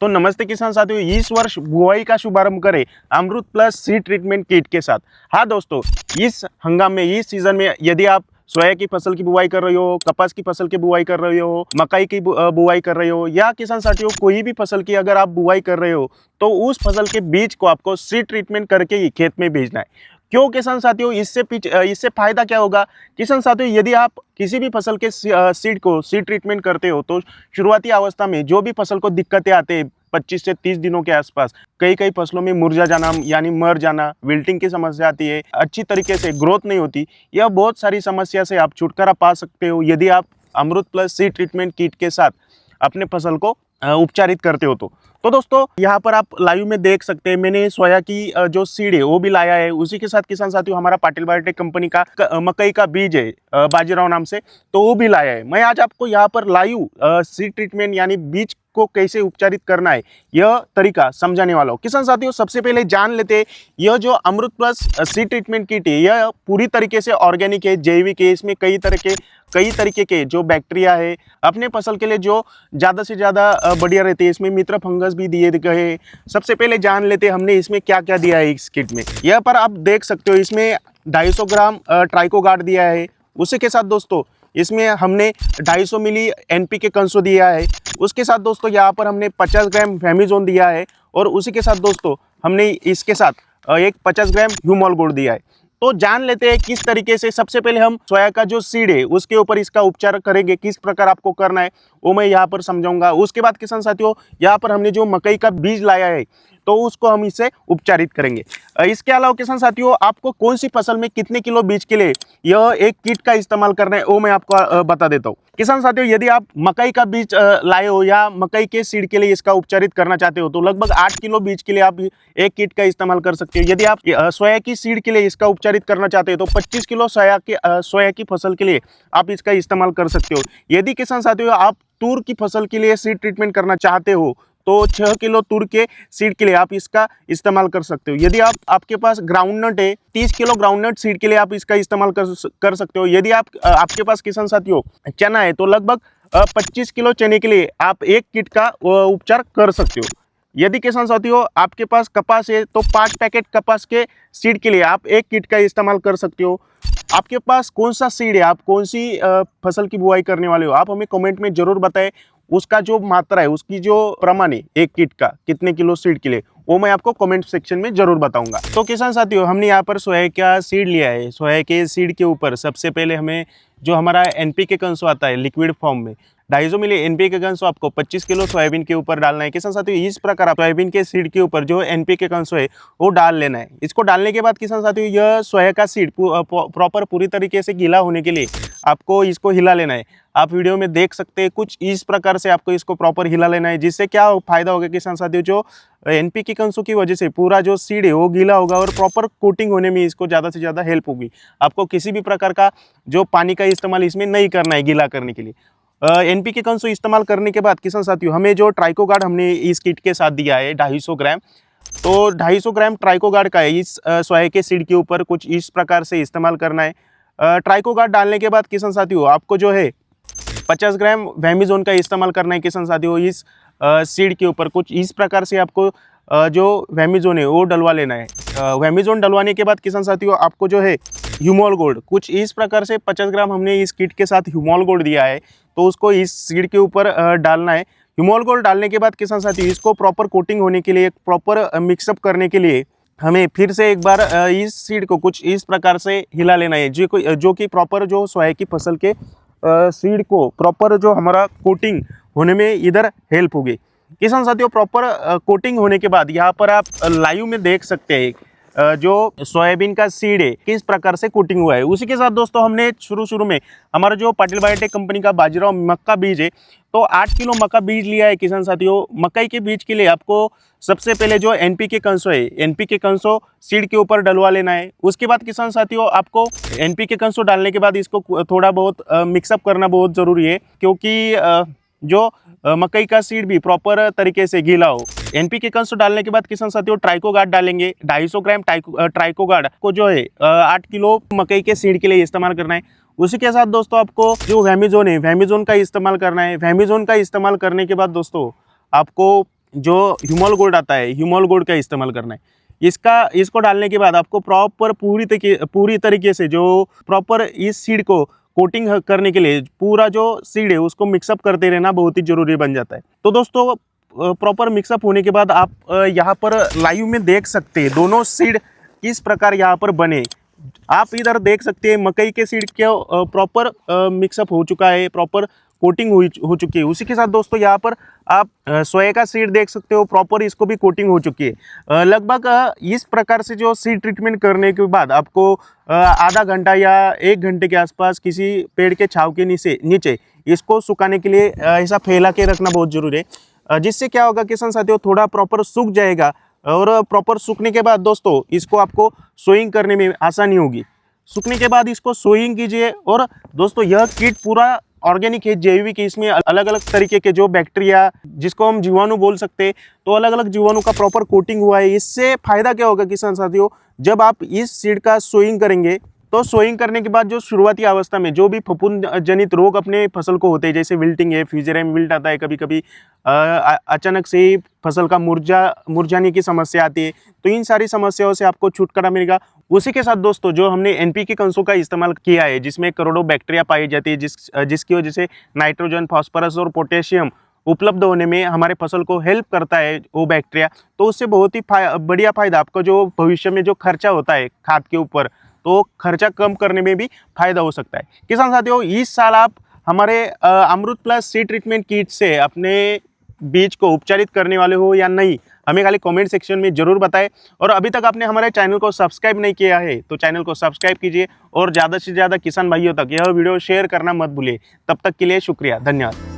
तो नमस्ते किसान साथियों, इस वर्ष बुआई का शुभारंभ करें अमृत प्लस सीड ट्रीटमेंट किट के साथ। हाँ दोस्तों, इस हंगाम में, इस सीजन में यदि आप सोया की फसल की बुआई कर रहे हो, कपास की फसल की बुआई कर रहे हो, मकई की बुआई कर रहे हो, या किसान साथियों कोई भी फसल की अगर आप बुआई कर रहे हो, तो उस फसल के बीज को आपको सीड ट्रीटमेंट करके ही खेत में भेजना है। क्यों किसान साथियों, इससे फायदा क्या होगा किसान साथियों, यदि आप किसी भी फसल के सीड ट्रीटमेंट करते हो, तो शुरुआती अवस्था में जो भी फसल को दिक्कतें आते हैं 25 से 30 दिनों के आसपास, कई फसलों में मुरझा जाना यानी मर जाना, विल्टिंग की समस्या आती है, अच्छी तरीके से ग्रोथ नहीं होती, यह बहुत सारी समस्या से आप छुटकारा पा सकते हो यदि आप अमृत प्लस सीड ट्रीटमेंट किट के साथ अपने फसल को उपचारित करते हो। तो दोस्तों, यहाँ पर आप लाइव में देख सकते हैं, मैंने सोया की जो सीड है वो भी लाया है। उसी के साथ किसान साथियों हमारा पाटिल बायोटेक कंपनी का मकई का बीज है बाजीराव नाम से, तो वो भी लाया है। मैं आज आपको यहाँ पर लाइव सीड ट्रीटमेंट यानी बीज को कैसे उपचारित करना है यह तरीका समझाने वाला हूँ। किसान साथियों, सबसे पहले जान लेते हैं, यह जो अमृत प्लस सीड ट्रीटमेंट किट है यह पूरी तरीके से ऑर्गेनिक है, जैविक है। इसमें कई तरीके के जो बैक्टीरिया है अपने फसल के लिए जो ज़्यादा से ज़्यादा बढ़िया रहते हैं, इसमें मित्र फंगस भी दिए गए। सबसे पहले जान लेते हैं हमने इसमें क्या क्या दिया है इस किट में। यह पर आप देख सकते हो, इसमें 250 ग्राम ट्राइकोगार्ड दिया है। उसी के साथ दोस्तों इसमें हमने 250 मिली NPK कंसो दिया है। उसके साथ दोस्तों यहाँ पर हमने 50 ग्राम फेमिजोन दिया है, और उसी के साथ दोस्तों हमने इसके साथ एक 50 ग्राम ह्यूमॉल गोल्ड दिया है। तो जान लेते हैं किस तरीके से। सबसे पहले हम सोया का जो सीड है उसके ऊपर इसका उपचार करेंगे, किस प्रकार आपको करना है वो मैं यहाँ पर समझाऊंगा। उसके बाद किसान साथियों यहाँ पर हमने जो मकई का बीज लाया है तो उसको हम इसे उपचारित करेंगे। इसके अलावा किसान साथियों आपको कौन सी फसल में कितने किलो बीज के लिए यह एक किट का इस्तेमाल करना है वो मैं आपको बता देता हूँ। किसान साथियों, यदि आप मकई का बीज लाए हो या मकई के सीड के लिए इसका उपचारित करना चाहते हो, तो लगभग 8 किलो बीज के लिए आप एक किट का इस्तेमाल कर सकते हो। यदि आप सोया की सीड के लिए इसका उपचारित करना चाहते हो तो 25 किलो सोया की फसल के लिए आप इसका इस्तेमाल कर सकते हो। यदि किसान साथियों आप तूर की फसल के लिए सीड ट्रीटमेंट करना चाहते हो तो 6 किलो तूर के सीड के लिए आप इसका इस्तेमाल कर सकते हो। यदि आपके पास ग्राउंडनट है, 30 किलो ग्राउंडनट सीड के लिए आप इसका इस्तेमाल कर सकते हो। यदि आपके पास किसान साथियों चना है तो लगभग 25 किलो चने के लिए आप एक किट का उपचार कर सकते हो। यदि किसान साथियों आपके पास कपास है तो 5 पैकेट कपास के सीड के लिए आप एक किट का इस्तेमाल कर सकते हो। आपके पास कौन सा सीड है, आप कौन सी फसल की बुआई करने वाले हो, आप हमें कमेंट में जरूर बताएं। उसका जो मात्रा है, उसकी जो प्रमाण है एक किट का कितने किलो सीड के लिए, वो मैं आपको कमेंट सेक्शन में जरूर बताऊंगा। तो किसान साथियों हमने यहाँ पर सोया का सीड लिया है। सोया के सीड के ऊपर सबसे पहले हमें जो हमारा NPK कंसो आता है लिक्विड फॉर्म में, 250 मिली NPK कंसो आपको 25 किलो सोयाबीन के ऊपर डालना है। किसान साथियों इस प्रकार आप सोयाबीन के सीड के ऊपर जो NPK कंसो है वो डाल लेना है। इसको डालने के बाद किसान साथियों यह सोया का सीड प्रॉपर पूरी तरीके से गीला होने के लिए आपको इसको हिला लेना है। आप वीडियो में देख सकते हैं, कुछ इस प्रकार से आपको इसको प्रॉपर हिला लेना है, जिससे क्या फायदा होगा किसान साथियों, जो NPK कंसो की वजह से पूरा जो सीड है वो गीला होगा और प्रॉपर कोटिंग होने में इसको ज़्यादा से ज़्यादा हेल्प होगी। आपको किसी भी प्रकार का जो पानी का इस्तेमाल इसमें नहीं करना है गीला करने के लिए। NPK कंसो इस्तेमाल करने के बाद किसान साथियों हमें जो ट्राइकोगार्ड हमने इस किट के साथ दिया है 250 ग्राम, तो 250 ग्राम ट्राइकोगार्ड का है इस सोया के सीड के ऊपर कुछ इस प्रकार से इस्तेमाल करना है। ट्राइकोगार्ड डालने के बाद किसान साथियों आपको जो है 50 ग्राम वेमिजोन का इस्तेमाल करना है। किसान साथियों इस सीड के ऊपर कुछ इस प्रकार से आपको जो वेमिजोन है वो डलवा लेना है। वेमिजोन डलवाने के बाद किसान साथियों आपको जो है ह्यूमॉल गोल्ड कुछ इस प्रकार से 50 ग्राम हमने इस किट के साथ ह्यूमॉल गोल्ड दिया है, तो उसको इस सीड के ऊपर डालना है। ह्यूमॉल गोल्ड डालने के बाद किसान साथियों इसको प्रॉपर कोटिंग होने के लिए, प्रॉपर मिक्सअप करने के लिए हमें फिर से एक बार इस सीड को कुछ इस प्रकार से हिला लेना है, जो कि प्रॉपर जो सोया की फसल के सीड को प्रॉपर जो हमारा कोटिंग होने में इधर हेल्प होगी। किसान साथियों प्रॉपर कोटिंग होने के बाद यहाँ पर आप लाइव में देख सकते हैं जो सोयाबीन का सीड है किस प्रकार से कोटिंग हुआ है। उसी के साथ दोस्तों हमने शुरू में हमारा जो पाटिल बायोटेक कंपनी का बाजीराव मक्का बीज है, तो 8 किलो मक्का बीज लिया है। किसान साथियों मकई के बीज के लिए आपको सबसे पहले जो NPK कंसो है, NPK कंसो सीड के ऊपर डलवा लेना है। उसके बाद किसान साथियों आपको NPK कंसो डालने के बाद इसको थोड़ा बहुत मिक्सअप करना बहुत ज़रूरी है, क्योंकि जो मकई का सीड भी प्रॉपर तरीके से गीला हो। NPK कंसो डालने के बाद किसान साथियों ट्राइकोगार्ड डालेंगे। 250 ग्राम ट्राइकोगार्ड को जो है 8 किलो मकई के सीड के लिए इस्तेमाल करना है। उसी के साथ दोस्तों आपको जो वेमिजोन है, वेमिजोन का इस्तेमाल करना है। वेमिजोन का इस्तेमाल करने के बाद दोस्तों आपको जो ह्यूमल गोल्ड आता है, ह्यूमल गोल्ड का इस्तेमाल करना है। इसको डालने के बाद आपको प्रॉपर पूरी तरीके से जो प्रॉपर इस सीड को कोटिंग करने के लिए पूरा जो सीड है उसको मिक्सअप करते रहना बहुत ही जरूरी बन जाता है। तो दोस्तों प्रॉपर मिक्सअप होने के बाद आप यहाँ पर लाइव में देख सकते हैं दोनों सीड किस प्रकार यहाँ पर बने। आप इधर देख सकते हैं मकई के सीड के प्रॉपर मिक्सअप हो चुका है, प्रॉपर कोटिंग हो चुकी है। उसी के साथ दोस्तों यहाँ पर आप सोया का सीड देख सकते हो, प्रॉपर इसको भी कोटिंग हो चुकी है। लगभग इस प्रकार से जो सीड ट्रीटमेंट करने के बाद आपको आधा घंटा या 1 घंटे के आसपास किसी पेड़ के छांव के नीचे इसको सुखाने के लिए ऐसा फैला के रखना बहुत जरूरी है। जिससे क्या होगा किसान साथियों, थोड़ा प्रॉपर सूख जाएगा और प्रॉपर सूखने के बाद दोस्तों इसको आपको सोइंग करने में आसानी होगी। सूखने के बाद इसको सोइंग कीजिए। और दोस्तों यह किट पूरा ऑर्गेनिक है, जैविक है। इसमें अलग अलग तरीके के जो बैक्टीरिया जिसको हम जीवाणु बोल सकते हैं, तो अलग अलग जीवाणु का प्रॉपर कोटिंग हुआ है। इससे फायदा क्या होगा किसान साथियों, जब आप इस सीड का सोइंग करेंगे तो सोइंग करने के बाद जो शुरुआती अवस्था में जो भी फफूंद जनित रोग अपने फसल को होते हैं, जैसे विल्टिंग है, फ्यूजेरियम विल्ट आता है, कभी कभी अचानक से ही फसल का मुरझाने की समस्या आती है, तो इन सारी समस्याओं से आपको छुटकारा मिलेगा। उसी के साथ दोस्तों जो हमने एनपीके कंसों का इस्तेमाल किया है, जिसमें करोड़ों बैक्टीरिया पाई जाती है, जिसकी वजह से नाइट्रोजन, फास्फोरस और पोटेशियम उपलब्ध होने में हमारे फसल को हेल्प करता है वो बैक्टीरिया, तो उससे बहुत ही बढ़िया फायदा आपको जो भविष्य में जो खर्चा होता है खाद के ऊपर, तो खर्चा कम करने में भी फायदा हो सकता है। किसान साथियों इस साल आप हमारे अमृत प्लस सीड ट्रीटमेंट किट से अपने बीज को उपचारित करने वाले हो या नहीं, हमें खाली कमेंट सेक्शन में जरूर बताएं। और अभी तक आपने हमारे चैनल को सब्सक्राइब नहीं किया है तो चैनल को सब्सक्राइब कीजिए और ज़्यादा से ज़्यादा किसान भाइयों तक यह वीडियो शेयर करना मत भूलिए। तब तक के लिए शुक्रिया, धन्यवाद।